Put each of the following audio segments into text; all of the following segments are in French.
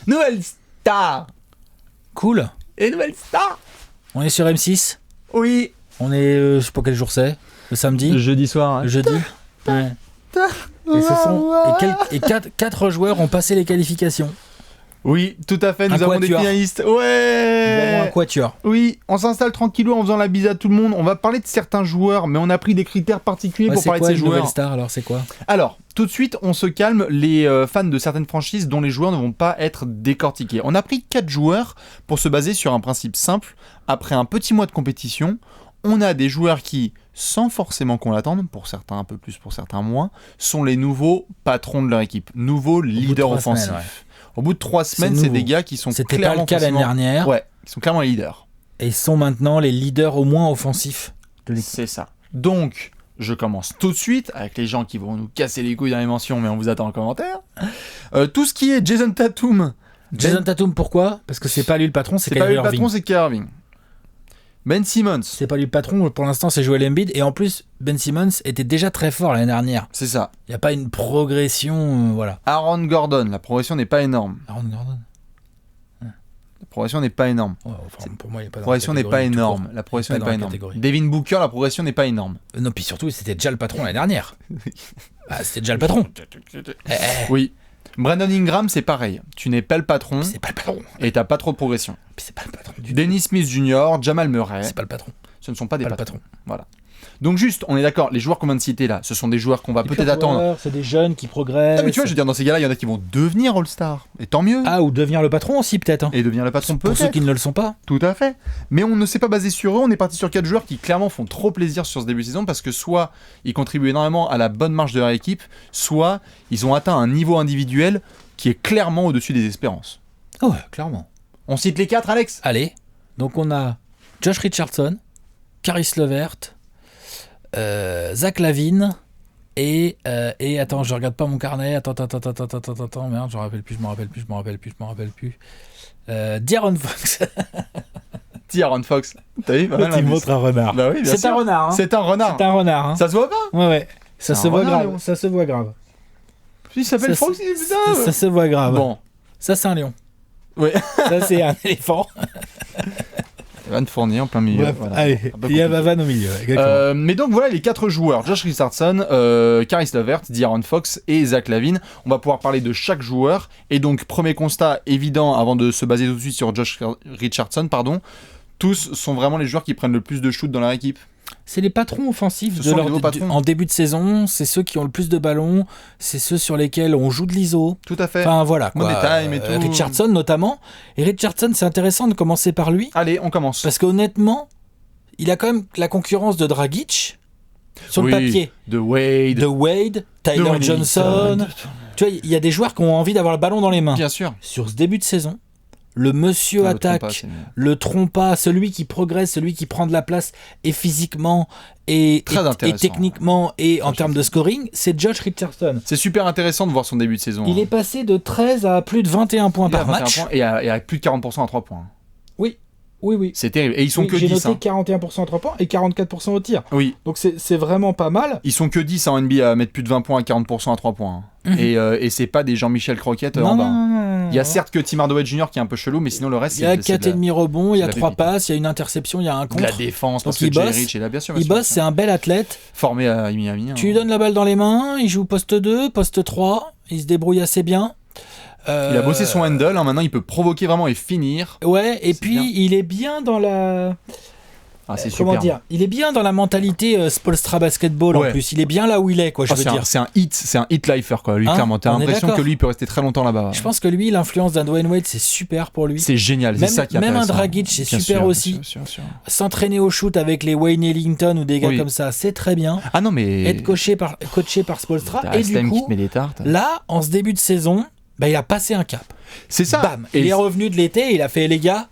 Nouvelle star. Cool. Et nouvelle star. On est sur M6. Oui. On est, je sais pas quel jour c'est. Le samedi. Jeudi soir. Le jeudi. Ouais. Et ce sont quatre joueurs ont passé les qualifications. Oui, tout à fait. Nous Un avons des quatuor. finalistes. Nous avons Ouais. un quatuor. Oui, on s'installe tranquillou en faisant la bise à tout le monde. On va parler de certains joueurs, mais on a pris des critères particuliers pour C'est parler quoi de ces une nouvelle joueurs. star alors c'est quoi? Alors, tout de suite, on se calme. Les fans de certaines franchises dont les joueurs ne vont pas être décortiqués. On a pris 4 joueurs pour se baser sur un principe simple. Après un petit mois de compétition, on a des joueurs qui, sans forcément qu'on l'attende, pour certains un peu plus, pour certains moins, sont les nouveaux patrons de leur équipe, nouveaux leaders 3 offensifs. semaines, ouais. Au bout de 3 semaines, C'est c'est nouveau. des gars qui sont C'était pas clairement le cas l'année forcément- dernière. Ouais, qui sont clairement les leaders. Et ils sont maintenant les leaders au moins offensifs de l'équipe. C'est ça. Donc, je commence tout de suite avec les gens qui vont nous casser les couilles dans les mentions, mais on vous attend en commentaire. Tout ce qui est Jason Tatum. Jason Tatum, pourquoi? Parce que c'est pas lui le patron, c'est C'est pas Kyrie lui le Irving. patron, c'est Kyrie Irving. Ben Simmons. C'est pas lui le patron, pour l'instant c'est Joel Embiid. Et en plus, Ben Simmons était déjà très fort l'année dernière. C'est ça. Il n'y a pas une progression, voilà. Aaron Gordon. La progression n'est pas énorme. Aaron Gordon. La progression n'est pas énorme. Ouais, enfin, pour moi, il n'y a pas La de progression n'est pas énorme. La progression Pas n'est dans pas la énorme. catégorie. Devin Booker, la progression n'est pas énorme. Non, puis surtout, c'était déjà le patron l'année dernière. Ah, c'était déjà le patron. Oui. Brandon Ingram, c'est pareil. Tu n'es pas le patron C'est pas le patron. et t'as pas trop de progression. Puis c'est pas le patron du tout. Dennis Smith Jr., Jamal Murray, C'est pas le patron. ce ne sont pas des Pas le patrons. patron. Voilà. Donc juste, on est d'accord, les joueurs qu'on vient de citer là, ce sont des joueurs qu'on va peut-être attendre. C'est des jeunes qui progressent. Ah, mais tu vois, je veux dire, dans ces gars-là, il y en a qui vont devenir All-Star. Et tant mieux. Ah, ou devenir le patron aussi, peut-être. Hein. Et devenir le patron Pour ceux peut-être. qui ne le sont pas. Tout à fait. Mais on ne s'est pas basé sur eux, on est parti sur 4 joueurs qui clairement font trop plaisir sur ce début de saison parce que soit ils contribuent énormément à la bonne marche de leur équipe, soit ils ont atteint un niveau individuel qui est clairement au-dessus des espérances. Ah ouais, clairement. On cite les 4, Alex? Allez, donc on a Josh Richardson, Caris LeVert, Zach LaVine et attends, je regarde pas mon carnet. Attends, merde, je me rappelle plus. D'Aaron Fox. Aaron Fox. T'as vu? Pas mal, Il hein, montre un renard. Bah oui, bien C'est sûr. un renard. Hein. C'est un renard. C'est un renard. Hein. Ça se voit pas? Ouais. Ça C'est se un voit renard, grave. Léon. Ça se voit grave. Il s'appelle Ça, Fox, putain. Ça se voit grave. Bon. Ça c'est un lion. Ouais. Ça c'est un éléphant. Van Fournier en plein milieu. Bref, Voilà. allez, Un peu il y a compliqué. Vavan au milieu. Exactement. Mais donc voilà les 4 joueurs, Josh Richardson, Caris LeVert, D'Aaron Fox et Zach LaVine. On va pouvoir parler de chaque joueur. Et donc premier constat évident avant de se baser tout de suite sur Josh Richardson, tous sont vraiment les joueurs qui prennent le plus de shoots dans leur équipe. C'est les patrons offensifs Ce de sont les nouveaux patrons. en début de saison. C'est ceux qui ont le plus de ballons. C'est ceux sur lesquels on joue de l'ISO. Tout à fait. Enfin voilà quoi. Money time et tout. Richardson notamment. Et Richardson, c'est intéressant de commencer par lui Allez, on commence. parce qu'honnêtement, il a quand même la concurrence de Dragic sur le Oui, papier. De Wade. De Wade, Tyler Wayne Johnson. Tu vois, il y a des joueurs qui ont envie d'avoir le ballon dans les mains. Bien sûr. Sur ce début de saison, le monsieur Ah, le attaque, trompe pas, c'est mieux. le trompe pas, celui qui progresse, celui qui prend de la place et physiquement et Très intéressant. techniquement et en je termes de scoring, c'est Josh Richardson. C'est super intéressant de voir son début de saison. Il est passé de 13 à plus de 21 points Il a par 21 match. points et à plus de 40% à 3 points. Oui. C'est terrible. Et ils sont Oui, que j'ai 10. noté Hein. 41% à 3 points et 44% au tir. Oui. Donc c'est vraiment pas mal. Ils sont que 10 en NBA à mettre plus de 20 points à 40% à 3 points. Hein. Et c'est pas des Jean-Michel Croquette en bas. Non. Il y a certes que Tim Hardaway Jr. qui est un peu chelou, mais sinon le reste, Il y a c'est de 4,5 rebonds, il y a c'est de la 3 pépite. passes, il y a une interception, il y a un de la contre. défense. Parce Donc que il Jay bosse, Rich est là, bien sûr. Il bosse, c'est un bel athlète. Formé à Miami. Tu lui donnes la balle dans les mains, il joue poste 2, poste 3, il se débrouille assez bien. Il a bossé son handle, hein, maintenant il peut provoquer vraiment et finir. Ouais, et C'est puis bien. il est bien dans la... Ah, c'est Comment super. dire? Il est bien dans la mentalité Spolstra Basketball Ouais. en plus. Il est bien là où il est, quoi, je Ah, veux c'est dire. c'est un hit lifer quoi. Lui Hein, clairement, t'as on est l'impression d'accord. que lui il peut rester très longtemps là-bas. Je pense que lui, l'influence d'un Dwayne Wade, c'est super pour lui. C'est génial, c'est Même- ça qui est même un intéressant. Dragic, c'est Bien super sûr, aussi. bien sûr. S'entraîner au shoot avec les Wayne Ellington ou des gars Oui. comme ça, c'est très bien. Ah non mais Être coaché par Spolstra. t'as Et du Slam qui coup, te met des tartes. là, en ce début de saison, bah, il a passé un cap. C'est ça. Bam. Et Il est revenu de l'été et il a fait, les gars,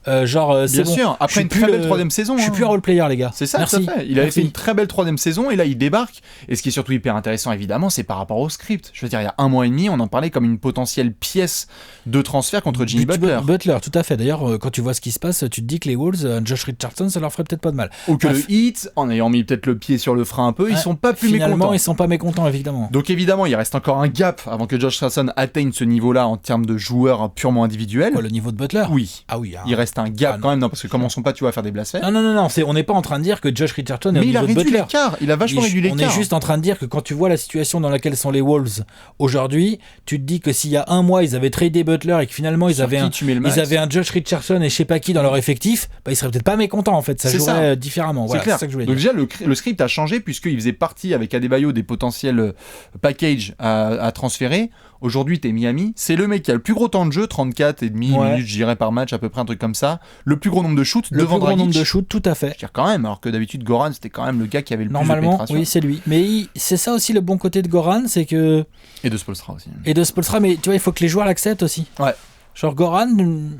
C'est Bien bon. sûr, Je après suis une plus très belle le- troisième saison. Je suis hein. plus un role-player, les gars. C'est ça, Merci. tout à fait. Il avait Merci. fait une très belle troisième saison et là il débarque. Et ce qui est surtout hyper intéressant évidemment, c'est par rapport au script. Je veux dire, il y a 1 mois et demi, on en parlait comme une potentielle pièce de transfert contre Jimmy Butler. Butler, tout à fait. D'ailleurs, quand tu vois ce qui se passe, tu te dis que les Wolves, Josh Richardson, ça leur ferait peut-être pas de mal. Ou que Bref. le Heat, en ayant mis peut-être le pied sur le frein un peu, ils Ouais, sont pas plus Finalement, mécontents. ils sont pas mécontents, évidemment. Donc évidemment, il reste encore un gap avant que Josh Richardson atteigne ce niveau-là en termes de joueurs purement individuels. Quoi, le niveau de Butler Oui. Ah oui. Il reste un gap Ah, quand même, non, parce que commençons pas, tu vas faire des blasphèmes. Non, on n'est pas en train de dire que Josh Richardson est au Mais il a niveau de réduit Butler. l'écart, il a vachement réduit On l'écart. est juste en train de dire que quand tu vois la situation dans laquelle sont les Wolves aujourd'hui, tu te dis que s'il y a un mois ils avaient tradé Butler et que finalement ils Sur avaient qui tu mets le max. un Josh Richardson et je sais pas qui dans leur effectif, bah ils seraient peut-être pas mécontents en fait, ça C'est jouerait ça. différemment. Voilà, C'est clair. c'est ça que je voulais Donc dire. déjà, le script a changé puisqu'il faisait partie avec Adebayo des potentiels packages à transférer. Aujourd'hui, t'es Miami. C'est le mec qui a le plus gros temps de jeu, 34,5 minutes, je dirais, par match, à peu près un truc comme ça. Le plus gros nombre de shoots Le devant plus gros Dragic. nombre de shoots, tout à fait. Je veux dire quand même, alors que d'habitude, Goran, c'était quand même le gars qui avait le plus de Normalement, pénétration. oui, c'est lui. Mais c'est ça aussi le bon côté de Goran, c'est que Et de Spoelstra aussi. et de Spoelstra, mais tu vois, il faut que les joueurs l'acceptent aussi. Ouais. Genre Goran,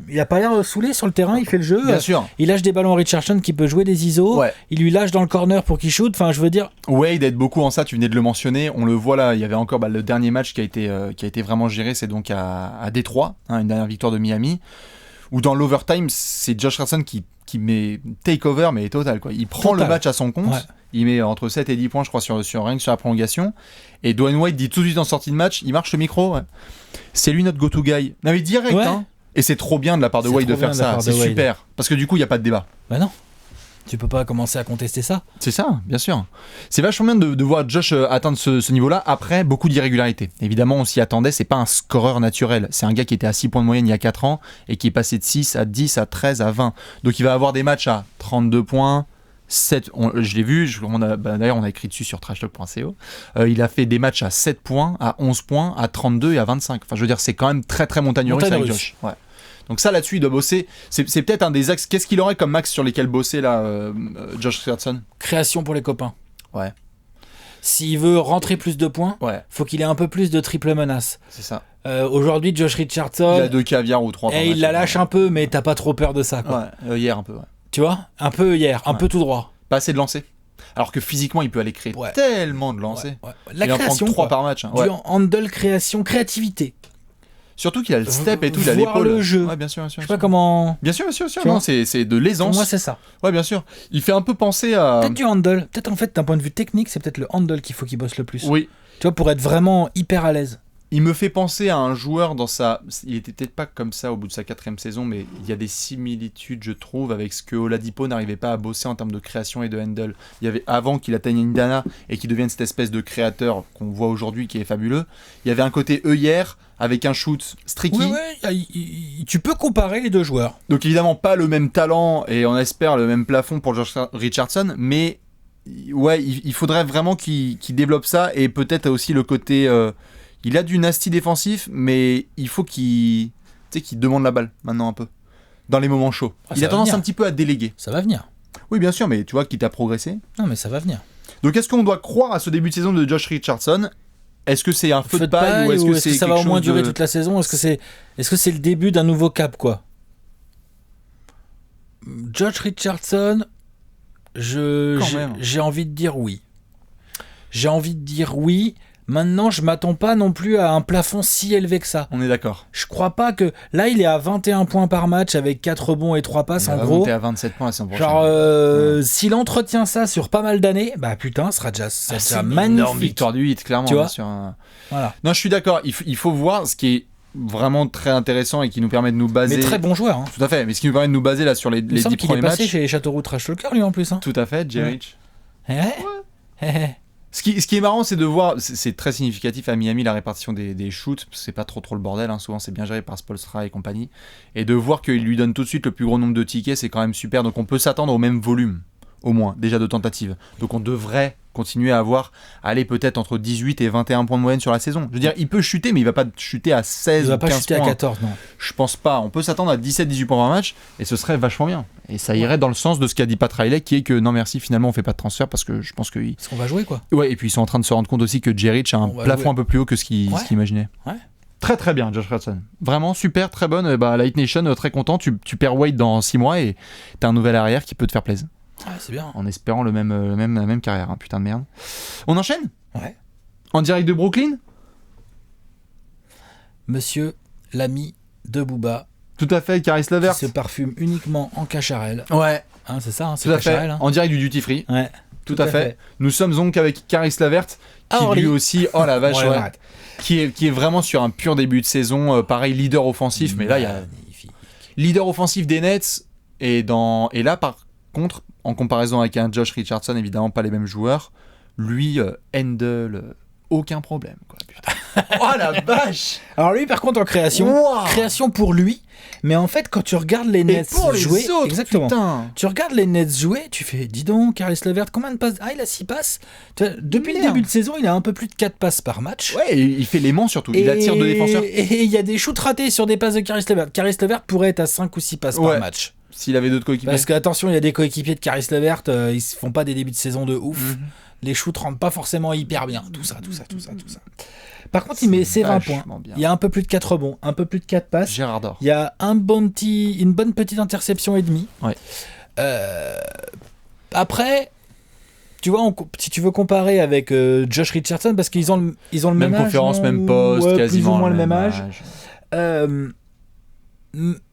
il a pas l'air saoulé sur le terrain, il fait le jeu. Bien sûr. Il lâche des ballons à Richardson qui peut jouer des ISO. Ouais. Il lui lâche dans le corner pour qu'il shoot. Enfin, je veux dire, Wade aide beaucoup en ça, tu venais de le mentionner, on le voit là, il y avait encore le dernier match qui a été vraiment géré, c'est donc à Détroit, hein, une dernière victoire de Miami, où dans l'overtime, c'est Josh Richardson qui met take over, mais total, quoi. Il prend Total. le match à son compte, Ouais. il met entre 7 et 10 points, je crois, rien que sur la prolongation, et Dwayne Wade dit tout de suite en sortie de match, il marche le micro, ouais. C'est lui notre go-to guy. Non mais direct, Ouais. hein. Et c'est trop bien de la part de C'est Wade de trop bien faire de la ça, part c'est de Wade. super, parce que du coup, il n'y a pas de débat. bah non. Tu peux pas commencer à contester ça. C'est ça, bien sûr. C'est vachement bien de voir Josh atteindre ce niveau-là. Après, beaucoup d'irrégularités. Évidemment, on s'y attendait. C'est pas un scoreur naturel. C'est un gars qui était à 6 points de moyenne il y a 4 ans et qui est passé de 6 à 10, à 13, à 20. Donc il va avoir des matchs à 32 points, 7. Je l'ai vu, d'ailleurs, on a écrit dessus sur trashtalk.co. Il a fait des matchs à 7 points, à 11 points, à 32 et à 25. Enfin, je veux dire, c'est quand même très, très montagne russe avec Josh. Ouais. Donc ça là-dessus il doit bosser, c'est peut-être un des axes. Qu'est-ce qu'il aurait comme axe sur lesquels bosser là, Josh Richardson? Création pour les copains. Ouais. S'il veut rentrer plus de points, Ouais, faut qu'il ait un peu plus de triple menace. c'est ça. Aujourd'hui, Josh Il Richardson, a 2 caviar ou 3 par et il match. la lâche un peu, mais t'as pas trop peur de ça, quoi. Ouais, hier un peu, ouais. Tu vois, un peu hier, un Ouais. peu tout droit. Pas assez de lancers. Alors que physiquement, il peut aller créer Ouais. tellement de lancers. Ouais. La Il en prend création, 3 quoi. par match. Hein. Du Ouais. handle, créativité. Surtout qu'il a le step et tout, il a Voir l'épaule. le jeu. Ouais, bien sûr, bien sûr. Je sais pas comment. Bien sûr, bien sûr, bien sûr. Tu Non, vois c'est de Pour l'aisance. moi, c'est ça. Ouais, bien sûr. Il fait un peu penser à. Peut-être du handle. Peut-être en fait, d'un point de vue technique, c'est peut-être le handle qu'il faut qu'il bosse le plus. Oui. Tu vois, pour être vraiment hyper à l'aise. Il me fait penser à un joueur dans sa. Il était peut-être pas comme ça au bout de sa 4e saison, mais il y a des similitudes, je trouve, avec ce que Oladipo n'arrivait pas à bosser en termes de création et de handle. Il y avait avant qu'il atteigne Indiana et qu'il devienne cette espèce de créateur qu'on voit aujourd'hui qui est fabuleux. Il y avait un côté œillère avec un shoot streaky. Tu peux comparer les deux joueurs. Donc évidemment pas le même talent et on espère le même plafond pour Josh Richardson, mais ouais, il faudrait vraiment qu'il développe ça et peut-être aussi le côté. Il a du nasty défensif, mais il faut qu'il demande la balle maintenant un peu dans les moments chauds. Ah, Il ça a va tendance venir. un petit peu à déléguer. Ça va venir. Oui, bien sûr, mais tu vois qu'il t'a progressé. Non, mais ça va venir. Donc est-ce qu'on doit croire à ce début de saison de Josh Richardson? Est-ce que c'est un feu de paille ou est-ce que c'est ça va quelque au moins chose durer de- toute la saison? Est-ce que c'est le début d'un nouveau cap, quoi? Josh Richardson, Quand même. j'ai envie de dire oui. J'ai envie de dire oui. Maintenant, je m'attends pas non plus à un plafond si élevé que ça. On est d'accord. Je crois pas que... Là, il est à 21 points par match avec 4 rebonds et 3 passes, en gros. T'es à 27 points la saison prochaine. Genre, s'il entretient ça sur pas mal d'années, bah putain, ce sera déjà, c'est déjà une magnifique. énorme victoire du 8, clairement. Tu vois bien sûr, hein. Voilà. Non, je suis d'accord. Il faut voir ce qui est vraiment très intéressant et qui nous permet de nous baser. Mais très bon joueur. Hein. Tout à fait. Mais ce qui nous permet de nous baser là sur les Il me 10 semble qu'il premiers est passé matchs. chez Châteauroux Trash Talker, lui, en plus. Hein. Tout à fait, Jerich. Ouais. Ce qui est marrant, c'est de voir, c'est très significatif à Miami la répartition des shoots, parce que c'est pas trop le bordel, hein, souvent c'est bien géré par Spoelstra et compagnie, et de voir qu'il lui donne tout de suite le plus gros nombre de tickets, c'est quand même super, donc on peut s'attendre au même volume, au moins, déjà de tentatives. Donc on devrait continuer à avoir, aller peut-être entre 18 et 21 points de moyenne sur la saison. Je veux dire, il peut chuter, mais il va pas chuter à 16 Il va ou pas 15 chuter points. à 14, non. Je pense pas. On peut s'attendre à 17-18 points par match et ce serait vachement bien. Et ça irait dans le sens de ce qu'a dit Pat Riley, qui est que non merci, finalement on fait pas de transfert parce que je pense que Parce qu'on va jouer, quoi. ouais, et puis ils sont en train de se rendre compte aussi que Jerich a un On va plafond jouer. un peu plus haut que ce qu'ils Ouais. imaginaient. Ouais. Très très bien, Josh Richardson. Vraiment super, très bonne. Light Nation, très content. Tu perds Wade dans 6 mois et t'as un nouvel arrière qui peut te faire plaisir. Ouais, c'est bien. En espérant la même carrière, hein, putain de merde. On enchaîne ? Ouais. En direct de Brooklyn ? Monsieur l'ami de Booba, Tout à fait, Caris LeVert. qui se parfume uniquement en cacharel. Ouais, Hein, c'est ça, hein, c'est tout à fait. cacharel. Hein. En direct du Duty Free. Ouais. Tout à fait. Nous sommes donc avec Caris LeVert, qui Orly. lui aussi, oh la vache, Ouais, ouais, arrête. qui est vraiment sur un pur début de saison, pareil, leader offensif, mais là, il y a Magnifique. leader offensif des Nets, et là, par contre, en comparaison avec un Josh Richardson, évidemment pas les mêmes joueurs, lui, handle, aucun problème, quoi, putain. Oh la vache. Alors lui, par contre, en création, Wow. création pour lui, mais en fait, quand tu regardes les Et Nets pour les jouer, autres, exactement. putain. Tu regardes les Nets jouer, tu fais, dis donc, Caris LeVert, combien de passes? Ah, il a 6 passes. Tu vois, depuis le Merde. début de saison, il a un peu plus de 4 passes par match. Ouais, il fait l'aimant surtout, il attire deux défenseurs. Et il y a des shoots ratés sur des passes de Caris LeVert. Caris LeVert pourrait être à 5 ou 6 passes Ouais. par match. S'il avait d'autres coéquipiers. Parce que, attention, il y a des coéquipiers de Caris LeVert, ils se font pas des débuts de saison de ouf. Mhm. Les shoots rentrent pas forcément hyper bien. Tout ça. Par contre, il met ses 20 points. vachement bien. Il y a un peu plus de 4 rebonds, un peu plus de 4 passes. Gérard d'or. Il y a une bonne petite interception et demie. Ouais. Après, tu vois, si tu veux comparer avec Josh Richardson, parce qu'ils ont le même Même âge, conférence, non même poste, Ouais, quasiment plus ou moins le même âge.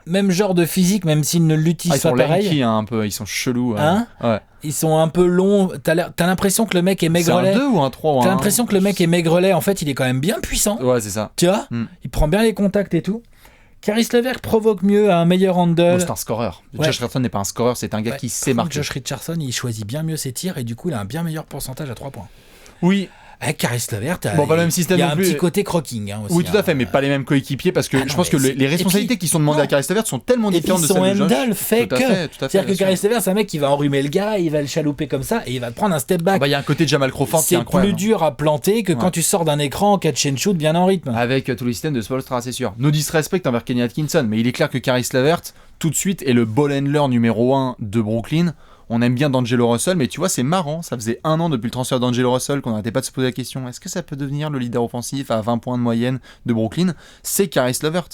Même genre de physique, même s'ils ne l'utilisent Ils sont pas pareil. lanky, hein, un peu, ils sont chelous. Hein ouais. Ils sont un peu longs. T'as l'impression que le mec est C'est maigrelet. un 2 ou un 3 ou un T'as 1? l'impression que le mec est maigrelet. En fait, il est quand même bien puissant. Ouais, c'est ça. Tu vois Mm. Il prend bien les contacts et tout. Caris LeVert provoque mieux, a un meilleur handle. Bon, c'est un scoreur. Ouais. Josh Richardson n'est pas un scoreur, c'est un gars Ouais. qui sait Par contre, marquer. Josh Richardson, il choisit bien mieux ses tirs et du coup, il a un bien meilleur pourcentage à 3 points. Oui, Avec Caris LeVert, Bon, pas le même système il y a non un plus. petit côté croquing hein, aussi. oui, tout à fait, hein. mais pas les mêmes coéquipiers parce que Ah je non, pense que mais les responsabilités et puis- qui sont demandées non. à Caris LeVert sont tellement Et puis différentes de son celles de Josh. handle fait Tout à que. fait, tout à fait, C'est-à-dire que bien Caris sûr. LeVert, c'est un mec qui va enrhumer le gars, il va le chalouper comme ça et il va te prendre un step back. Ah bah, il y a un côté de Jamal Crawford qui est C'est incroyable. plus dur à planter que Ouais. quand tu sors d'un écran en catch and shoot bien en rythme. Avec tous les systèmes de Spoelstra, c'est sûr. No disrespect envers Kenny Atkinson, mais il est clair que Caris LeVert, tout de suite, est le ball handler numéro 1 de Brooklyn. On aime bien D'Angelo Russell, mais tu vois, c'est marrant. Ça faisait 1 an depuis le transfert d'Angelo Russell qu'on n'arrêtait pas de se poser la question, est-ce que ça peut devenir le leader offensif à 20 points de moyenne de Brooklyn ? C'est Caris LeVert.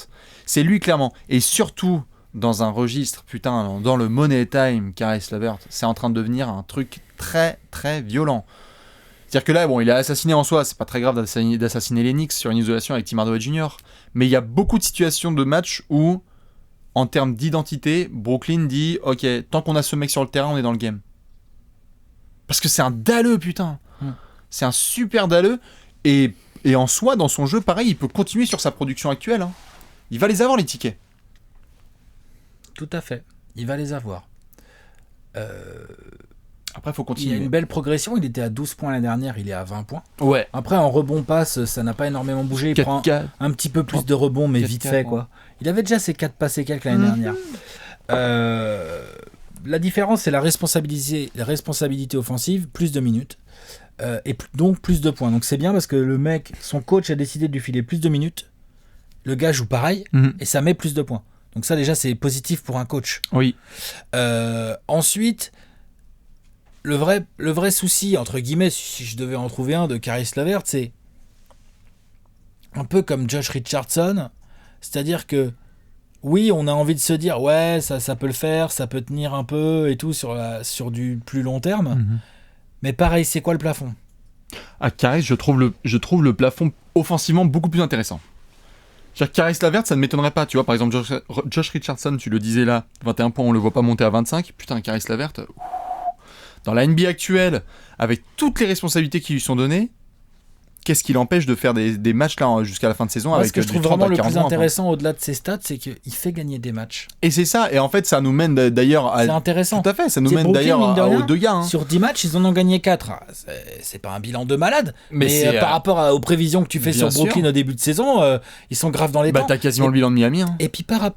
C'est lui, clairement. Et surtout, dans un registre, putain, dans le money time, Caris LeVert, c'est en train de devenir un truc très, très violent. C'est-à-dire que là, bon, il a assassiné en soi, c'est pas très grave d'assassiner les Knicks sur une isolation avec Tim Hardaway Jr., mais il y a beaucoup de situations de match où, en termes d'identité, Brooklyn dit « Ok, tant qu'on a ce mec sur le terrain, on est dans le game. » Parce que c'est un dalleux, putain. C'est un super dalleux. Et en soi, dans son jeu, pareil, il peut continuer sur sa production actuelle. Hein. Il va les avoir, les tickets. Tout à fait. Il va les avoir. Après, il faut Il y a continuer. une belle progression. Il était à 12 points la dernière, il est à 20 points. Ouais. Après, en rebond passe, ça n'a pas énormément bougé. Il prend 4K. un petit peu plus de rebonds, mais 4K, vite fait, quoi. Il avait déjà ses 4 passes et quelques l'année dernière. La différence, c'est la responsabilité offensive, plus de minutes, donc plus de points. Donc c'est bien parce que le mec, son coach a décidé de lui filer plus de minutes. Le gars joue pareil et ça met plus de points. Donc ça, déjà, c'est positif pour un coach. Oui. Ensuite, le vrai souci, entre guillemets, si je devais en trouver un de Caris LeVert, c'est un peu comme Josh Richardson. C'est-à-dire que, oui, on a envie de se dire, ouais, ça peut le faire, ça peut tenir un peu et tout sur du plus long terme. Mais pareil, c'est quoi le plafond ? À Caris, je trouve le plafond offensivement beaucoup plus intéressant. C'est-à-dire que Caris LeVert, ça ne m'étonnerait pas. Tu vois, par exemple, Josh Richardson, tu le disais là, 21 points, on le voit pas monter à 25. Putain, Caris LeVert, dans la NBA actuelle, avec toutes les responsabilités qui lui sont données, qu'est-ce qui l'empêche de faire des matchs là jusqu'à la fin de saison Moi, avec ce que je du trouve 30 vraiment à le 40 plus points, intéressant au-delà de ses stats, c'est qu'il fait gagner des matchs. Et c'est ça, et en fait, ça nous mène d'ailleurs à. C'est intéressant. Tout à fait, ça nous C'est mène Brooklyn, d'ailleurs mine de rien. aux deux gars. Hein. Sur 10 matchs, ils en ont gagné 4. C'est pas un bilan de malade, mais c'est, par rapport aux prévisions que tu fais bien sur Brooklyn sûr. au début de saison, ils sont graves dans les Bah, temps. t'as quasiment le bilan de Miami. Hein. Et puis Miami,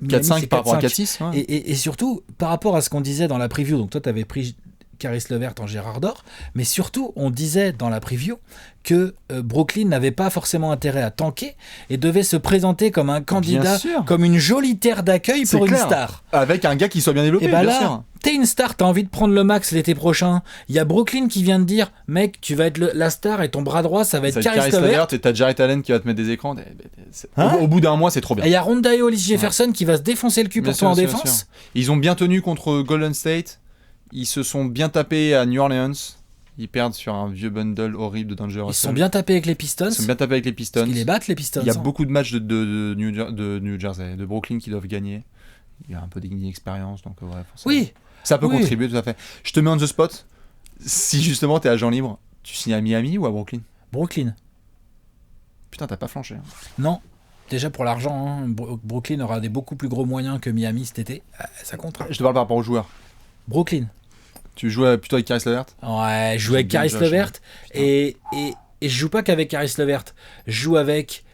4-5 c'est par rapport à 4-5. 4-6. Ouais. Et surtout, par rapport à ce qu'on disait dans la preview, donc toi, t'avais pris Caris LeVert en Gérard d'Or, mais surtout, on disait dans la preview que Brooklyn n'avait pas forcément intérêt à tanker et devait se présenter comme un candidat, comme une jolie terre d'accueil pour une star. Avec un gars qui soit bien développé, et bah bien là, sûr. T'es une star, t'as envie de prendre le max l'été prochain. Il y a Brooklyn qui vient de dire, mec, tu vas être la star et ton bras droit, ça va être Caris LeVert. Et t'as Jarrett Allen qui va te mettre des écrans. Au bout d'un mois, c'est trop bien. Et il y a Rondae Hollis-Jefferson qui va se défoncer le cul pour toi en défense. Ils ont bien tenu contre Golden State. Ils se sont bien tapés à New Orleans. Ils perdent sur un vieux bundle horrible de D'Angelo Russell. Ils sont bien tapés avec les Pistons. Parce qu'ils les battent, les Pistons. Il y a beaucoup de matchs de New Jersey, de Brooklyn qui doivent gagner. Il y a un peu d'inexpérience, donc ouais, oui. Ça peut contribuer, tout à fait. Je te mets on the spot. Si justement t'es agent libre, tu signes à Miami ou à Brooklyn ? Brooklyn. Putain, t'as pas flanché. Non. Déjà pour l'argent, hein, Brooklyn aura des beaucoup plus gros moyens que Miami cet été. Ça compte. Je te parle par rapport aux joueurs. Brooklyn. Tu joues plutôt avec Caris LeVert ? Ouais, je joue avec Caris LeVert. Et je joue pas qu'avec Caris LeVert. Je joue avec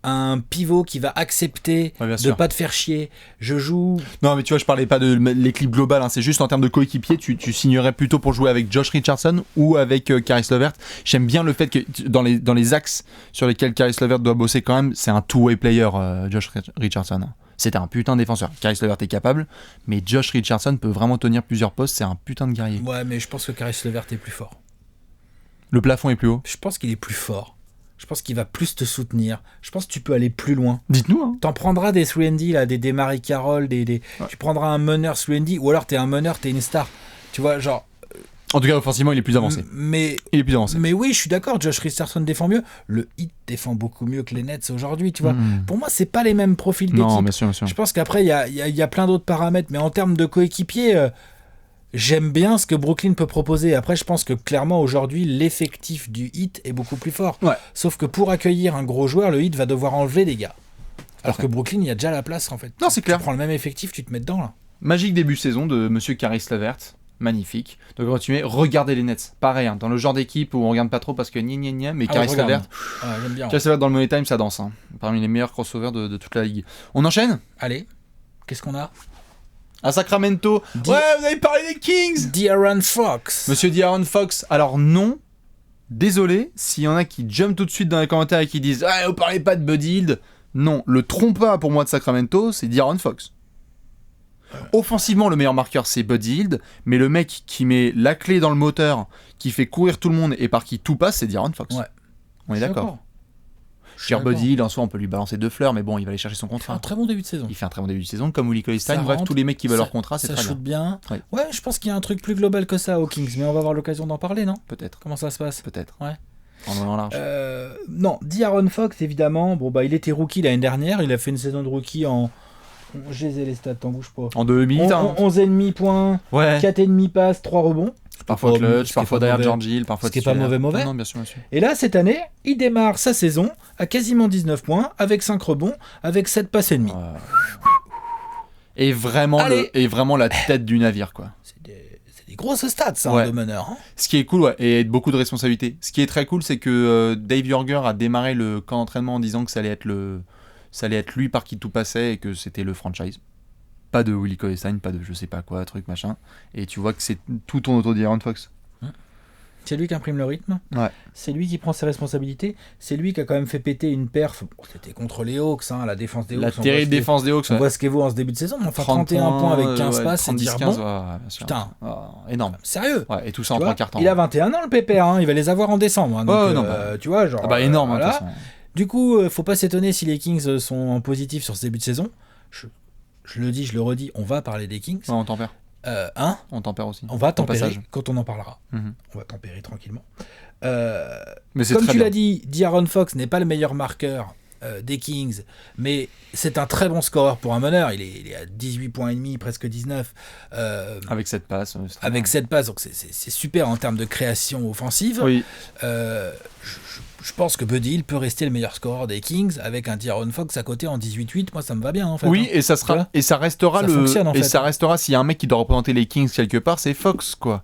un pivot qui va accepter de pas te faire chier. Je joue... Non, mais tu vois, je parlais pas de l'équipe globale, hein, c'est juste en termes de coéquipier, tu signerais plutôt pour jouer avec Josh Richardson ou avec Caris LeVert. J'aime bien le fait que dans les axes sur lesquels Caris LeVert doit bosser quand même, c'est un two-way player, Josh Richardson. C'était un putain de défenseur. Caris LeVert est capable, mais Josh Richardson peut vraiment tenir plusieurs postes, c'est un putain de guerrier. Ouais, mais je pense que Caris LeVert est plus fort. Le plafond est plus haut ? Je pense qu'il est plus fort. Je pense qu'il va plus te soutenir. Je pense que tu peux aller plus loin. Dites-nous. Hein. T'en prendras des 3&D, là, des Mary Carroll, ouais. Tu prendras un meneur 3&D, ou alors t'es un meneur, t'es une star. Tu vois, genre... En tout cas, offensivement, il est plus avancé. Il est plus avancé. Mais oui, je suis d'accord, Josh Richardson défend mieux. Le Heat défend beaucoup mieux que les Nets aujourd'hui, tu vois. Pour moi, c'est pas les mêmes profils d'équipe. Non, bien sûr, bien sûr. Je pense qu'après, il y a plein d'autres paramètres. Mais en termes de coéquipier... j'aime bien ce que Brooklyn peut proposer. Après, je pense que clairement, aujourd'hui, l'effectif du Heat est beaucoup plus fort. Ouais. Sauf que pour accueillir un gros joueur, le Heat va devoir enlever des gars. Alors que Brooklyn, il y a déjà la place, en fait. Non, c'est clair. Tu prends le même effectif, tu te mets dedans, là. Magique début de saison de monsieur Caris LeVert. Magnifique. Donc, continuez. Regardez les Nets. Pareil, hein, dans le genre d'équipe où on regarde pas trop parce que mais Caris LeVert. J'aime bien. Caris LeVert dans le Money Time, ça danse. Hein. Parmi les meilleurs crossovers de toute la ligue. On enchaîne ? Allez. Qu'est-ce qu'on a ? À Sacramento. Ouais, vous avez parlé des Kings. De'Aaron Fox. Monsieur De'Aaron Fox. Alors non, désolé, s'il y en a qui jump tout de suite dans les commentaires et qui disent « Ah, vous parlez pas de Buddy Hield ». Non, le trompa pour moi de Sacramento, c'est De'Aaron Fox. Offensivement, le meilleur marqueur, c'est Buddy Hield, mais le mec qui met la clé dans le moteur, qui fait courir tout le monde et par qui tout passe, c'est De'Aaron Fox. Ouais. On est d'accord. Cher Buddy Hield, en soi, on peut lui balancer 2 fleurs, mais bon, il va aller chercher son contrat. Il fait un très bon début de saison. Il fait un très bon début de saison, comme Willie Cauley-Stein. Bref, tous les mecs qui veulent leur contrat, c'est très bien. Ça shoot bien. Ouais, je pense qu'il y a un truc plus global que ça aux Kings, mais on va avoir l'occasion d'en parler, non ? Peut-être. Comment ça se passe ? Peut-être. Ouais. En large. Non, De'Aaron Fox, évidemment. Bon, bah, il était rookie l'année dernière. Il a fait une saison de rookie en... J'ai les stats, t'en bouge pas. En 2008, 11,5 points, ouais. 4,5 passes, 3 rebonds. Parfois clutch, parfois derrière George Hill, parfois ce qui est pas mauvais. Non, bien sûr. Et là, cette année, il démarre sa saison à quasiment 19 points, avec 5 rebonds, avec 7 passes et demi. Et vraiment, la tête du navire, quoi. C'est des grosses stats, ça, de meneur. Hein. Ce qui est cool, ouais, et beaucoup de responsabilités. Ce qui est très cool, c'est que Dave Joerger a démarré le camp d'entraînement en disant que ça allait être lui par qui tout passait et que c'était le franchise. Pas de Willie Cauley-Stein, pas de je sais pas quoi, truc machin. Et tu vois que c'est tout tourne autour d'Aaron Fox. C'est lui qui imprime le rythme. Ouais. C'est lui qui prend ses responsabilités. C'est lui qui a quand même fait péter une perf. Bon, c'était contre les Hawks, hein, la défense des Hawks. La terrible défense des Hawks. On voit ce qu'est vaut en ce début de saison. Enfin, 31 points avec 15 passes, c'est dire 15, bon. Putain. Énorme. Sérieux. Ouais, et tout ça en 3 quarts temps. Il a 21 ans, le pépère. Hein, il va les avoir en décembre. Hein, donc, tu vois, genre. Énorme, voilà. de toute façon. Du coup, faut pas s'étonner si les Kings sont en positif sur ce début de saison. Je le dis, je le redis, on va parler des Kings. Ouais, on tempère. On tempère aussi. On va tempérer quand on en parlera. On va tempérer tranquillement. Mais c'est comme très tu bien. l'as dit, De'Aaron Fox n'est pas le meilleur marqueur des Kings, mais c'est un très bon scoreur pour un meneur. Il est à 18 points et demi, presque 19. Avec 7 passes. Avec 7 passes, donc c'est super en termes de création offensive. Oui. Je pense que Buddy Hield peut rester le meilleur scoreur des Kings avec un De'Aaron Fox à côté en 18-8. Moi, ça me va bien en fait. Oui, hein. et ça restera ça fonctionne, en fait. ça restera s'il y a un mec qui doit représenter les Kings quelque part, c'est Fox, quoi.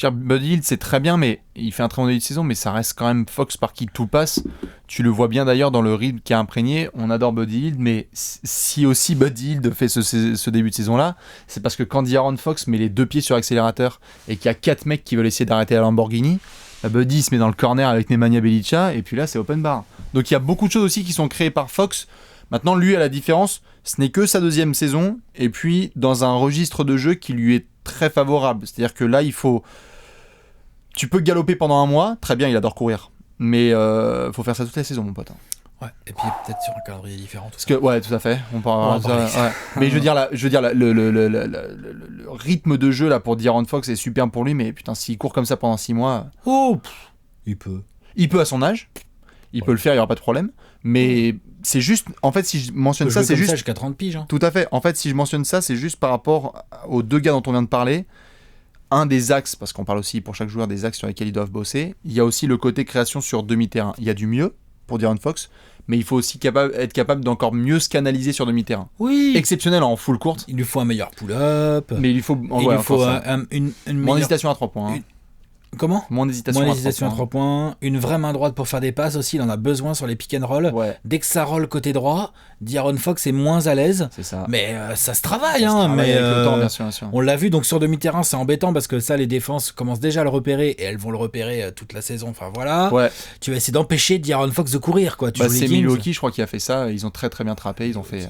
Buddy Hield, c'est très bien, mais il fait un très bon début de saison, mais ça reste quand même Fox par qui tout passe. Tu le vois bien d'ailleurs dans le rythme qui a imprégné. On adore Buddy Hield, mais si aussi Buddy Hield fait ce début de saison-là, c'est parce que quand De'Aaron Fox met les 2 pieds sur l'accélérateur et qu'il y a 4 mecs qui veulent essayer d'arrêter la Lamborghini, Buddy se met dans le corner avec Nemanja Bjelica, et puis là, c'est open bar. Donc il y a beaucoup de choses aussi qui sont créées par Fox. Maintenant, lui, à la différence, ce n'est que sa 2e saison, et puis dans un registre de jeu qui lui est très favorable. C'est-à-dire que là, tu peux galoper pendant un mois, très bien, il adore courir. Mais faut faire ça toute la saison, mon pote. Ouais, et puis peut-être sur un calendrier différent. Ouais, tout à fait. On parlera de ça. Ouais. Mais je veux dire, le rythme de jeu là pour De'Aaron Fox est super pour lui, mais putain, s'il court comme ça pendant 6 mois. Il peut. Il peut à son âge. Il peut le faire, il n'y aura pas de problème. Mais c'est juste. En fait, si je mentionne ça, c'est juste. Jusqu'à 30 piges. Hein. Tout à fait. En fait, si je mentionne ça, c'est juste par rapport aux 2 gars dont on vient de parler. Un des axes, parce qu'on parle aussi pour chaque joueur des axes sur lesquels ils doivent bosser, il y a aussi le côté création sur demi-terrain. Il y a du mieux pour De'Aaron Fox, mais il faut aussi être capable d'encore mieux se canaliser sur demi-terrain. Oui. Exceptionnel en full courte. Il lui faut un meilleur pull-up. Mais il lui faut une moins d'hésitation à 3 points. Hein. Comment ? Moins d'hésitation à 3 points. Une vraie main droite pour faire des passes aussi. Il en a besoin sur les pick and roll. Ouais. Dès que ça roll côté droit, De'Aaron Fox est moins à l'aise. C'est ça. Mais ça se travaille. Mais avec le temps, bien sûr. On l'a vu donc sur demi-terrain, c'est embêtant parce que ça, les défenses commencent déjà à le repérer et elles vont le repérer toute la saison. Enfin voilà. Ouais. Tu vas essayer d'empêcher De'Aaron Fox de courir. Quoi. C'est Milwaukee, je crois, qui a fait ça. Ils ont très très bien trappé. Ils ont fait.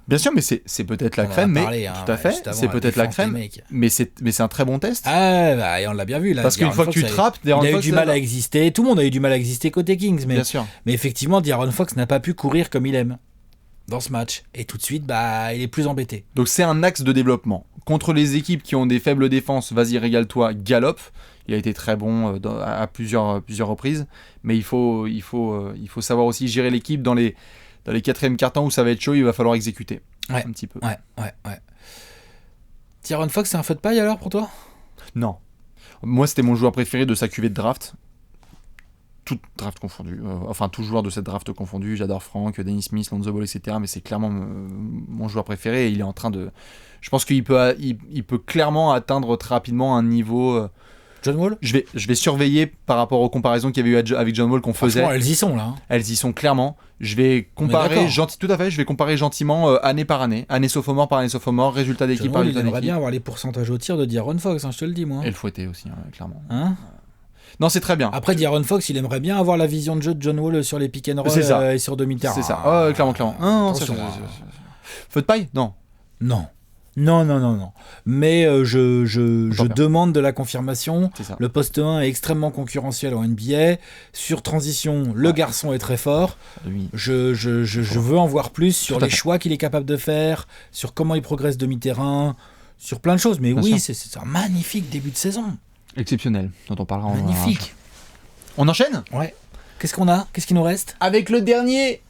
Bien sûr, mais c'est peut-être la crème, tout à fait, c'est peut-être la crème, mais c'est un très bon test. Ah, et on l'a bien vu là. Parce qu'une fois que tu trappes, il a eu du mal à exister. Tout le monde a eu du mal à exister côté Kings, mais bien sûr. Mais effectivement, De'Aaron Fox n'a pas pu courir comme il aime dans ce match, et tout de suite, il est plus embêté. Donc c'est un axe de développement contre les équipes qui ont des faibles défenses. Vas-y, régale-toi, galope. Il a été très bon à plusieurs reprises, mais il faut savoir aussi gérer l'équipe dans les 4e quart-temps où ça va être chaud, il va falloir exécuter un petit peu. Ouais. De'Aaron Fox, c'est un feu de paille alors pour toi ? Non. Moi, c'était mon joueur préféré de sa cuvée de draft. Tout draft confondu. Tout joueur de cette draft confondu. J'adore Frank, Dennis Smith, Lonzo Ball, etc. Mais c'est clairement mon joueur préféré et il est en train de... Je pense qu'il peut clairement atteindre très rapidement un niveau... John Wall ? Je vais surveiller par rapport aux comparaisons qu'il y avait eu avec John Wall qu'on faisait. Elles y sont là. Hein. Elles y sont clairement. Je vais comparer gentiment année par année, année sophomore par année sophomore, résultat d'équipe par résultat d'équipe. J'aimerais bien avoir les pourcentages au tir de De'Aaron Fox, je te le dis moi. Et le fouetter aussi, clairement. Hein ? Non, c'est très bien. Après, De'Aaron Fox, il aimerait bien avoir la vision de jeu de John Wall sur les pick and roll et sur demi-terrain. C'est ça. Clairement. Feu de paille ? Non. Non. Mais je demande de la confirmation. Le poste 1 est extrêmement concurrentiel en NBA. Sur transition, le garçon est très fort. Oui. Je veux en voir plus sur les choix qu'il est capable de faire, sur comment il progresse demi-terrain, sur plein de choses. Mais bien sûr. C'est un magnifique début de saison. Exceptionnel, dont on parlera. Magnifique. On enchaîne ? Ouais. Qu'est-ce qu'on a ? Qu'est-ce qui nous reste ? Avec le dernier.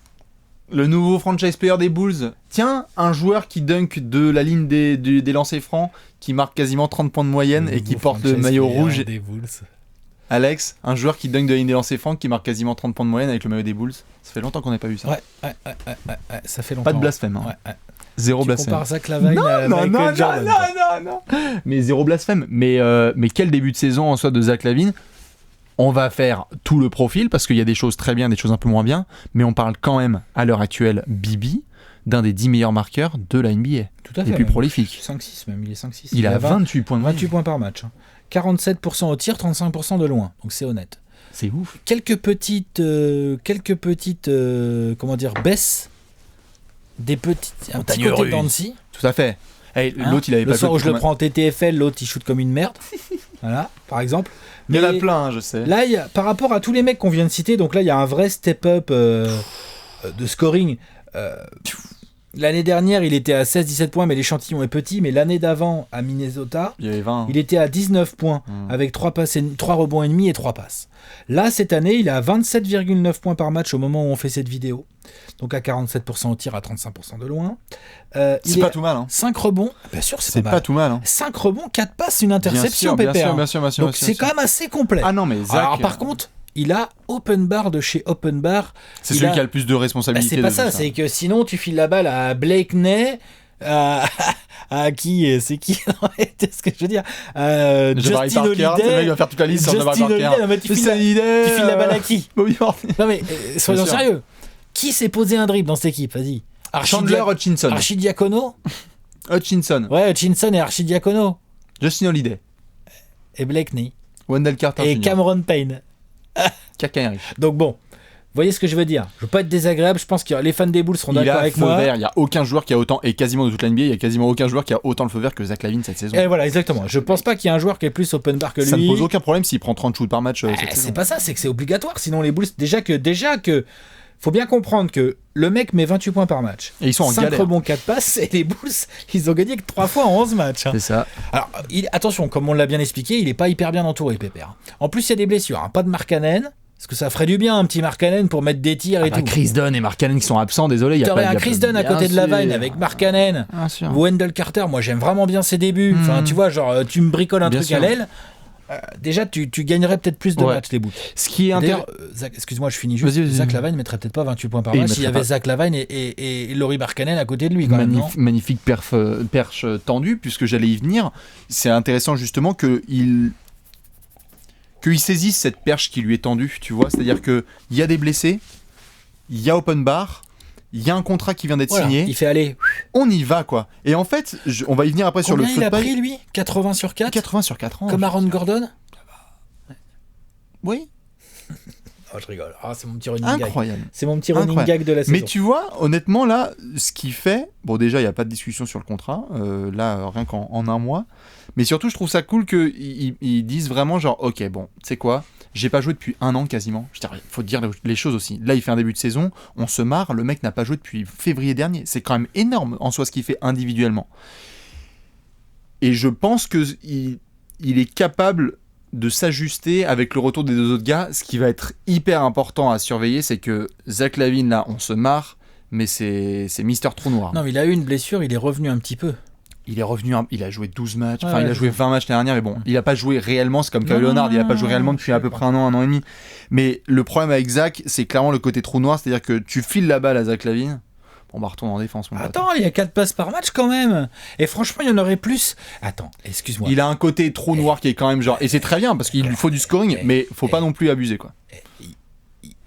Le nouveau franchise player des Bulls. Tiens, un joueur qui dunk de la ligne des lancers francs, qui marque quasiment 30 points de moyenne et qui porte le maillot rouge. Des Bulls. Alex, un joueur qui dunk de la ligne des lancers francs, qui marque quasiment 30 points de moyenne avec le maillot des Bulls. Ça fait longtemps qu'on n'a pas vu ça. Ouais, ça fait longtemps. Pas de blasphème. Hein. Ouais. Zéro blasphème. Tu compares Zach Lavine à Michael Jordan. Non. Mais zéro blasphème. Mais quel début de saison en soi de Zach Lavine. On va faire tout le profil parce qu'il y a des choses très bien, des choses un peu moins bien, mais on parle quand même à l'heure actuelle Bibi d'un des 10 meilleurs marqueurs de la NBA. Tout à fait. Les plus prolifiques. 5-6 même, il est 5-6. Il a 28 points de 28 points par match. 47% au tir, 35% de loin. Donc c'est honnête. C'est ouf. Quelques petites baisses. Des petites un petit côté d'Annecy. Tout à fait. Hey, l'autre, il avait le soir où je le prends en TTFL, l'autre il shoot comme une merde. Voilà, par exemple. Mais il y en a plein, je sais. Là, par rapport à tous les mecs qu'on vient de citer, donc là, il y a un vrai step-up de scoring. L'année dernière, il était à 16-17 points, mais l'échantillon est petit. Mais l'année d'avant, à Minnesota, il y avait 20. Il était à 19 points, avec 3 rebonds et demi et 3 passes. Là, cette année, il est à 27,9 points par match au moment où on fait cette vidéo. Donc à 47% au tir, à 35% de loin. C'est pas tout mal. Hein. 5 rebonds. Bien sûr, c'est pas tout mal. Hein. 5 rebonds, 4 passes, une interception, bien pépère. sûr. Donc c'est quand même assez complet. Ah non, mais Zach... Alors par contre, il a Open Bar de chez Open Bar. C'est celui qui a le plus de responsabilités. C'est pas ça, c'est que sinon tu files la balle à Blakeney, Qui c'est qui c'est ce que je veux dire. Jabari Justin Parker, Holiday. c'est le mec qui va faire toute la liste sur Jabari Justin Parker. Holiday, non, mais tu files la balle à qui? Bobby Portis. Non mais soyons Bien sûr. sérieux. Qui s'est posé un dribble dans cette équipe? Vas-y. Chandler Hutchinson. Archidiakono. Hutchinson. Ouais, Hutchinson et Archidiakono. Justin Holiday. Et Blakeney. Wendell Carter Et Jr. Cameron Payne. Kaka Henry. Donc bon, vous voyez ce que je veux dire. Je veux pas être désagréable, je pense que les fans des Bulls seront Il d'accord a avec feu moi. vert. Il n'y a aucun joueur qui a autant, et quasiment de toute la NBA, il n'y a quasiment aucun joueur qui a autant le feu vert que Zach LaVine cette saison. Et voilà, exactement. Je pense pas qu'il y ait un joueur qui est plus open bar que lui. Ça ne pose aucun problème s'il prend 30 shoots par match cette saison. C'est pas ça, c'est que c'est obligatoire. Sinon les Bulls, déjà que faut bien comprendre que le mec met 28 points par match. Et ils sont en 5 galère. rebonds, 4 passes, et les Bulls, ils ont gagné que 3 fois en 11 matchs. C'est ça. Alors, attention, comme on l'a bien expliqué, il est pas hyper bien entouré, Pépère. En plus, il y a des blessures. Hein. Pas de Markkanen, parce que ça ferait du bien, un petit Markkanen pour mettre des tirs et tout. Chris Dunn et Mark Cannon qui sont absents, désolé. Il y a T'aurais pas un Chris Dunn à côté de Lavine avec Markkanen. Wendell Carter, moi j'aime vraiment bien ses débuts. Enfin, tu vois, genre, tu me bricoles un Bien truc sûr. à l'aile. Déjà, tu gagnerais peut-être plus de Ouais. matchs, les Bulls. Ce qui est D'ailleurs, intéressant. excuse-moi, je finis juste. Vas-y. Zach Lavine mettrait peut-être pas 28 points par Et il match s'il y mettrait avait pas. Zach Lavine et Laurie Markkanen à côté de lui, quand même. Non Magnifique perche tendue, puisque j'allais y venir. C'est intéressant justement qu'il saisisse cette perche qui lui est tendue, tu vois. C'est-à-dire qu'il y a des blessés, il y a open bar, il y a un contrat qui vient d'être Voilà, signé. il fait aller. On y va, quoi. Et en fait, on va y venir après sur le Combien il a football. pris, lui 80 sur 4 80 sur 4 ans. Comme Aaron Gordon. Oui, Oh, je rigole. Ah, c'est mon petit running gag. incroyable. C'est mon petit running Incroyable. gag de la saison. Mais tu vois, honnêtement, là, ce qu'il fait, bon, déjà, il n'y a pas de discussion sur le contrat, rien qu'en un mois, mais surtout, je trouve ça cool qu'ils disent vraiment, genre, ok, bon, tu sais quoi, j'ai pas joué depuis 1 an quasiment. Je veux dire, il faut dire les choses aussi. Là, il fait un début de saison, on se marre, le mec n'a pas joué depuis février dernier. C'est quand même énorme en soi ce qu'il fait individuellement. Et je pense qu'il est capable de s'ajuster avec le retour des 2 autres gars. Ce qui va être hyper important à surveiller, c'est que Zach LaVine, là, on se marre, mais c'est Mister Trou Noir. Non, mais il a eu une blessure, il est revenu un petit peu. Il est revenu, il a joué 12 matchs, Ouais, enfin il a ouais, joué c'est 20 matchs l'année dernière, mais bon, il a pas joué réellement, c'est comme Non, Kawhi Leonard, il a pas non, joué réellement depuis à peu près 1 an et demi. Mais le problème avec Zach, c'est clairement le côté trou noir, c'est-à-dire que tu files la balle à Zach LaVine, bon bah retourne en défense. Mon pote. Attends, il y a 4 passes par match quand même. Et franchement, il y en aurait plus. Attends, excuse-moi. Il a un côté trou noir qui est quand même genre, et c'est très bien parce qu'il lui faut du scoring, mais faut pas non plus abuser quoi.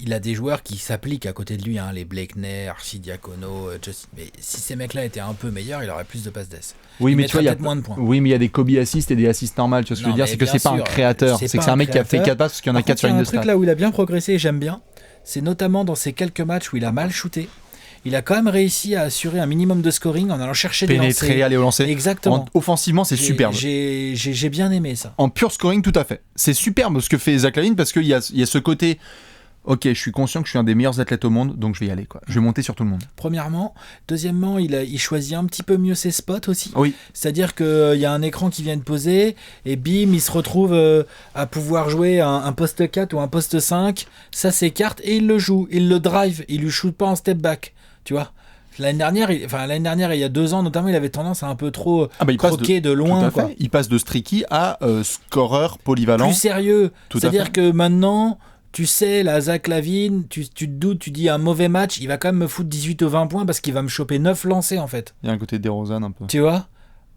Il a des joueurs qui s'appliquent à côté de lui, hein, les Blakeney, Archidiakono, Justin. Mais si ces mecs-là étaient un peu meilleurs, il aurait plus de passes d'ess. Oui, Il mais tu vois, mettrait peut-être moins de points. Oui, mais il y a des Kobe assists et des assists normales, tu vois ce que je Non, veux dire, mais c'est que bien c'est pas un sûr, créateur, c'est que pas c'est un mec qui a fait créateur. 4 passes parce qu'il y en a Par 4 contre, sur il y a une un de truc stats. là où il a bien progressé et j'aime bien, c'est notamment dans ces quelques matchs où il a mal shooté. Il a quand même réussi à assurer un minimum de scoring en allant chercher des Pénétrer, lancers. aller au lancer. Exactement. Offensivement, c'est superbe. J'ai bien aimé ça. En pur scoring, tout à fait. C'est superbe ce que fait Zach LaVine parce qu'il y a ce côté. Ok, je suis conscient que je suis un des meilleurs athlètes au monde, donc je vais y aller, quoi. Je vais monter sur tout le monde. Premièrement. Deuxièmement, il choisit un petit peu mieux ses spots aussi. Oui. C'est-à-dire qu'il y a un écran qui vient de poser et bim, il se retrouve à pouvoir jouer un poste 4 ou un poste 5. Ça s'écarte et il le joue. Il le drive. Il lui shoot pas en step back. Tu vois, l'année dernière, il y a 2 ans notamment, il avait tendance à un peu trop Il passe croquer de loin. Tout à Quoi. fait. Il passe de streaky à scoreur polyvalent. Plus sérieux. Tout à C'est-à dire fait. que maintenant, tu sais, la Zach LaVine, tu te doutes, tu dis un mauvais match, il va quand même me foutre 18 ou 20 points parce qu'il va me choper 9 lancés en fait. Il y a un côté DeRozan un peu. Tu vois?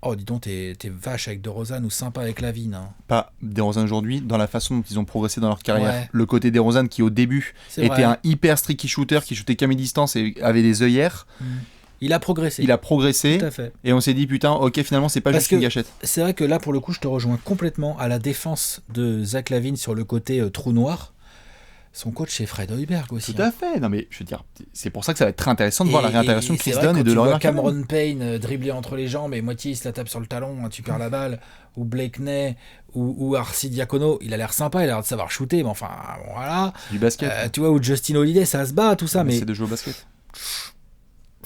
Oh, dis donc, t'es vache avec DeRozan ou sympa avec LaVine. Hein. Pas DeRozan aujourd'hui, dans la façon dont ils ont progressé dans leur carrière. Ouais. Le côté DeRozan qui au début C'est était vrai. un hyper streaky shooter qui shootait qu'à mi-distance et avait des œillères. Il a progressé. Il a progressé Tout à fait. et on s'est dit putain, ok, finalement c'est pas Parce juste une que- gâchette. C'est vrai que là, pour le coup, je te rejoins complètement à la défense de Zach LaVine sur le côté trou noir. Son coach, c'est Fred Hoiberg aussi. Tout à fait. Non mais je veux dire, c'est pour ça que ça va être très intéressant de voir la réintégration de c'est Chris vrai, Dunn quand et de tu Laurie vois Markkanen. Cameron Payne dribbler entre les jambes et moitié il se la tape sur le talon, hein, tu perds la balle, ou Blakeney ou Arcidiacono, il a l'air sympa, il a l'air de savoir shooter, mais enfin bon, voilà. Du basket. Tu vois, ou Justin Holiday, ça se bat, tout ça, mais C'est de jouer au basket.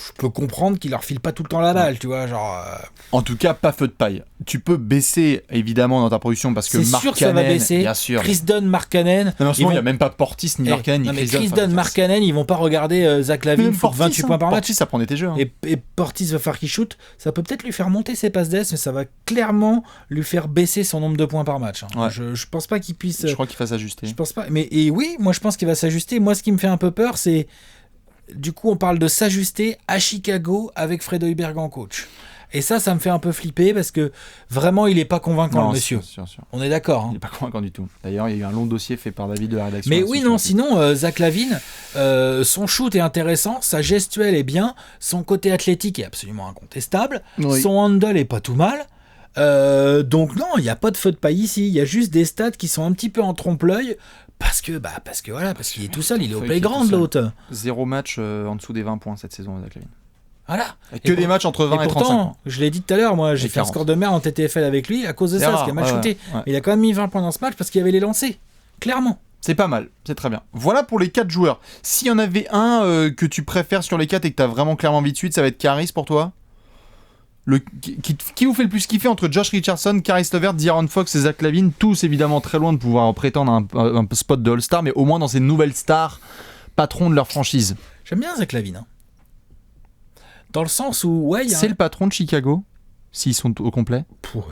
je peux comprendre qu'il leur file pas tout le temps la balle, tu vois, genre. En tout cas, pas feu de paille. Tu peux baisser évidemment dans ta production parce que C'est sûr que ça va Markkanen, baisser. bien sûr. Chris Dunn, Markkanen. Non, mais en ce ils moment, il n'y a vont- même pas Portis ni Markkanen ni non, mais Chris Chris Dunn. Dunn, Markkanen, ils vont pas regarder Zach Mais LaVine même foutre 28 points par match. Portis, ça prenait tes jeux. Hein. Et Portis va faire qu'il shoot, ça peut peut-être lui faire monter ses passes d'ess, mais ça va clairement lui faire baisser son nombre de points par match. Hein. Ouais. Je pense pas qu'il puisse. Je crois qu'il va s'ajuster. Je pense pas. Mais et oui, moi je pense qu'il va s'ajuster. Moi, ce qui me fait un peu peur, c'est du coup, on parle de s'ajuster à Chicago avec Fred Hoiberg en coach. Et ça me fait un peu flipper parce que vraiment, il est pas convaincant, Non, le monsieur. sûr. On est d'accord. Il Hein. n'est pas convaincant du tout. D'ailleurs, il y a eu un long dossier fait par David de la rédaction. Mais là-dessus, oui, sur non, le sinon, Zach LaVine, son shoot est intéressant, sa gestuelle est bien, son côté athlétique est absolument incontestable, Oui. son handle est pas tout mal. Donc non, il n'y a pas de feu de paille ici, il y a juste des stats qui sont un petit peu en trompe-l'œil parce qu'il est tout seul, il est au Feuille qui est playground tout seul. l'autre. 0 match en dessous des 20 points cette saison, Zach LaVine. Voilà. Que des matchs entre 20 et 35 pourtant, points. je l'ai dit tout à l'heure, moi j'ai Et fait un 40. score de merde en TTFL avec lui à cause de C'est ça, rare, parce qu'il a mal ouais, shooté. ouais. Mais il a quand même mis 20 points dans ce match parce qu'il y avait les lancers, clairement. C'est pas mal, c'est très bien. Voilà pour les 4 joueurs. S'il y en avait un que tu préfères sur les 4 et que tu as vraiment clairement envie de suite, ça va être Caris pour toi. Qui vous fait le plus kiffer entre Josh Richardson, Caris LeVert, De'Aaron Fox et Zach LaVine, tous évidemment très loin de pouvoir prétendre un spot de All-Star, mais au moins dans ces nouvelles stars, patrons de leur franchise. J'aime bien Zach LaVine. Hein. Dans le sens où, ouais, il y a... C'est le patron de Chicago, s'ils sont au complet. Ouais.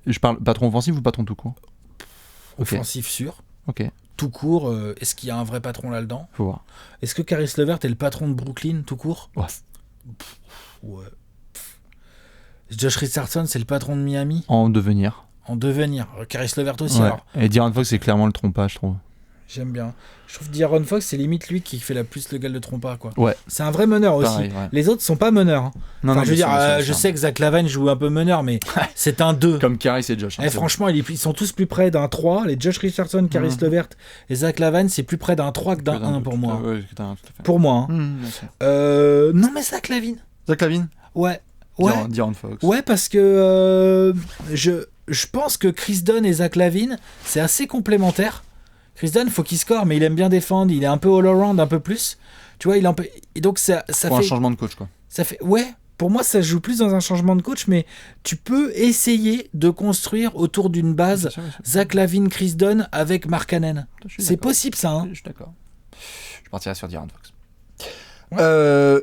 Je parle patron offensif ou patron tout court? Ok. Offensif sûr. Ok, Tout court, est-ce qu'il y a un vrai patron là-dedans? faut voir. Est-ce que Caris LeVert est le patron de Brooklyn, tout court? Ouais. Ouais. Josh Richardson, c'est le patron de Miami? En devenir. En devenir. Caris LeVert aussi, Ouais. alors. Et De'Aaron Fox, c'est clairement le trompage, je trouve. J'aime bien. Je trouve De'Aaron Fox, c'est limite lui qui fait la plus le gars de trompa, quoi. Ouais. C'est un vrai meneur aussi. Pareil, ouais. Les autres sont pas meneurs. Hein. Non, Enfin, je veux bien dire, sûr, bien je sûr. sais que Zach LaVine joue un peu meneur, mais c'est un 2. Comme Caris et Josh. hein, Eh, c'est franchement, ils sont tous plus près d'un 3. Les Josh Richardson, Caris LeVert et Zach LaVine, c'est plus près d'un 3 que d'un 1 pour moi. Ouais, tout à fait. Pour moi. Hein. Bien sûr. Non, mais Zach LaVine. Zach LaVine, Ouais. Ouais. De'Aaron Fox. Ouais, parce que je pense que Chris Dunn et Zach LaVine, c'est assez complémentaire. Chris Dunn, faut qu'il score, mais il aime bien défendre. Il est un peu all-around, un peu plus. Tu vois, il est un peu... Et donc, ça Pour un fait... changement de coach, quoi. Ça fait... Ouais, pour moi, ça joue plus dans un changement de coach, mais tu peux essayer de construire autour d'une base Bien sûr, bien sûr. Zach LaVine, Chris Dunn avec Mark Cannon. Je suis C'est d'accord. possible, ça. Hein. Je suis d'accord. Je partirai sur De'Aaron Fox.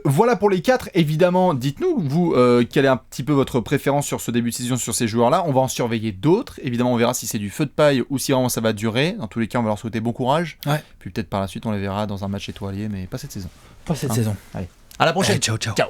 Voilà pour les 4. Évidemment, dites-nous, vous, quelle est un petit peu votre préférence sur ce début de saison sur ces joueurs-là. On va en surveiller d'autres. Évidemment, on verra si c'est du feu de paille ou si vraiment ça va durer. Dans tous les cas, on va leur souhaiter bon courage. Ouais. Puis peut-être par la suite, on les verra dans un match étoilé, mais pas cette saison. Pas cette Hein. saison. Allez, à la prochaine. Allez, ciao, ciao. Ciao.